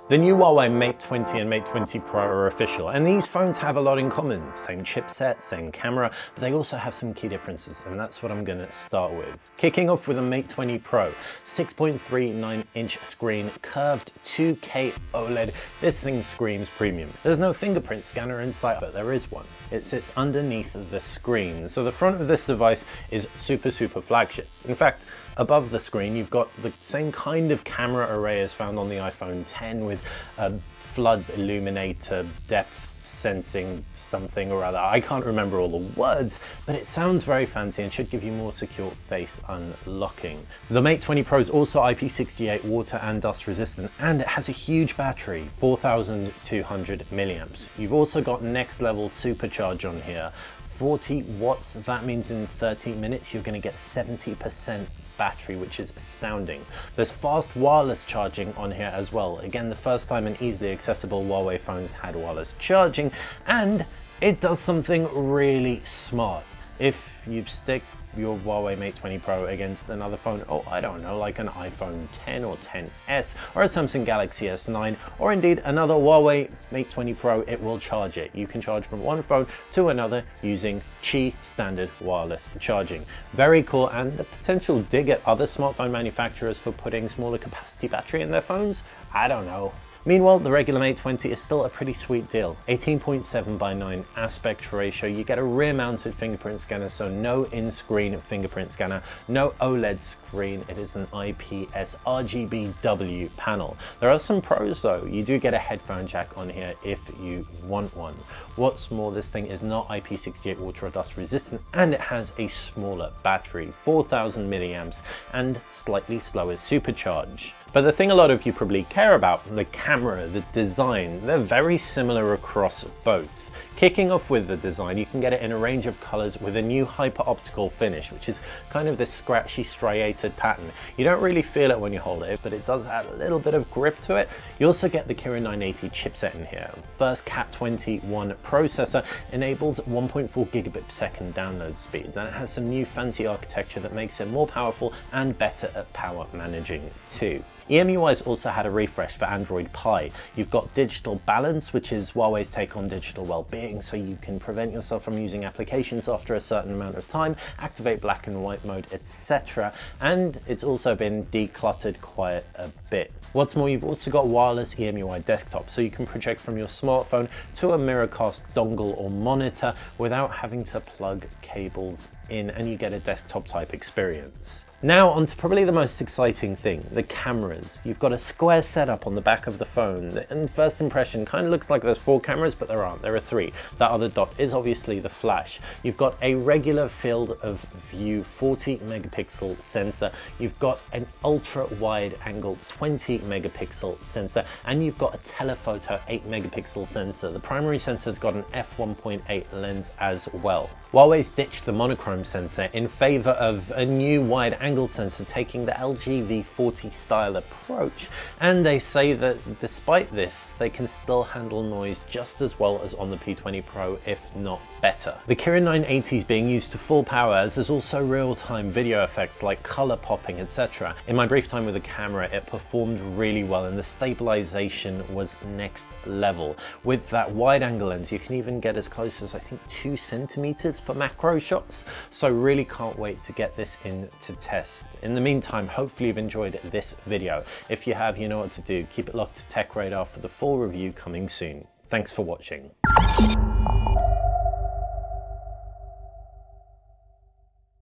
The new Huawei Mate 20 and Mate 20 Pro are official, and these phones have a lot in common. Same chipset, same camera, but they also have some key differences, and that's what I'm gonna start with. Kicking off with the Mate 20 Pro, 6.39-inch screen, curved 2K OLED. This thing screams premium. There's no fingerprint scanner inside, but there is one. It sits underneath the screen, so the front of this device is super flagship. In fact, above the screen, you've got the same kind of camera array as found on the iPhone X with a flood illuminator, depth sensing something or other. I can't remember all the words, but it sounds very fancy and should give you more secure face unlocking. The Mate 20 Pro is also IP68 water and dust resistant, and it has a huge battery, 4,200 milliamps. You've also got next level supercharge on here. 40 watts, that means in 30 minutes you're going to get 70% battery, which is astounding. There's fast wireless charging on here as well. Again, the first time an easily accessible Huawei phones had wireless charging, and it does something really smart. If you stick your Huawei Mate 20 Pro against another phone, oh, I don't know, like an iPhone X or XS or a Samsung Galaxy S9, or indeed another Huawei Mate 20 Pro, it will charge it. You can charge from one phone to another using Qi standard wireless charging. Very cool, and the potential dig at other smartphone manufacturers for putting smaller capacity battery in their phones, I don't know. Meanwhile, the regular Mate 20 is still a pretty sweet deal. 18.7:9 aspect ratio. You get a rear-mounted fingerprint scanner, so no in-screen fingerprint scanner, no OLED screen. It is an IPS RGBW panel. There are some pros though. You do get a headphone jack on here if you want one. What's more, this thing is not IP68 water or dust resistant, and it has a smaller battery, 4,000 milliamps, and slightly slower supercharge. But the thing a lot of you probably care about, the camera, the design, they're very similar across both. Kicking off with the design, you can get it in a range of colors with a new hyper-optical finish, which is kind of this scratchy striated pattern. You don't really feel it when you hold it, but it does add a little bit of grip to it. You also get the Kirin 980 chipset in here. First Cat 21 processor enables 1.4 gigabit per second download speeds, and it has some new fancy architecture that makes it more powerful and better at power managing too. EMUI's also had a refresh for Android Pie. You've got digital balance, which is Huawei's take on digital well-being, so you can prevent yourself from using applications after a certain amount of time, activate black and white mode, etc. And it's also been decluttered quite a bit. What's more, you've also got wireless EMUI desktop, so you can project from your smartphone to a Miracast dongle or monitor without having to plug cables in, and you get a desktop type experience. Now onto probably the most exciting thing, the cameras. You've got a square setup on the back of the phone, and first impression kind of looks like there's 4 cameras, but there aren't, there are 3. That other dot is obviously the flash. You've got a regular field of view 40 megapixel sensor, you've got an ultra wide angle 20 megapixel sensor, and you've got a telephoto 8 megapixel sensor. The primary sensor's got an f1.8 lens as well. Huawei's ditched the monochrome sensor in favor of a new wide angle sensor taking the LG V40 style approach, and they say that despite this, they can still handle noise just as well as on the P20 Pro, if not better. The Kirin 980 is being used to full power, as there's also real-time video effects like color popping, etc. In my brief time with the camera, it performed really well, and the stabilization was next level. With that wide angle lens, you can even get as close as I think 2 centimeters for macro shots, so really can't wait to get this into test. In the meantime, hopefully you've enjoyed this video. If you have, you know what to do. Keep it locked to Tech Radar for the full review coming soon. Thanks for watching.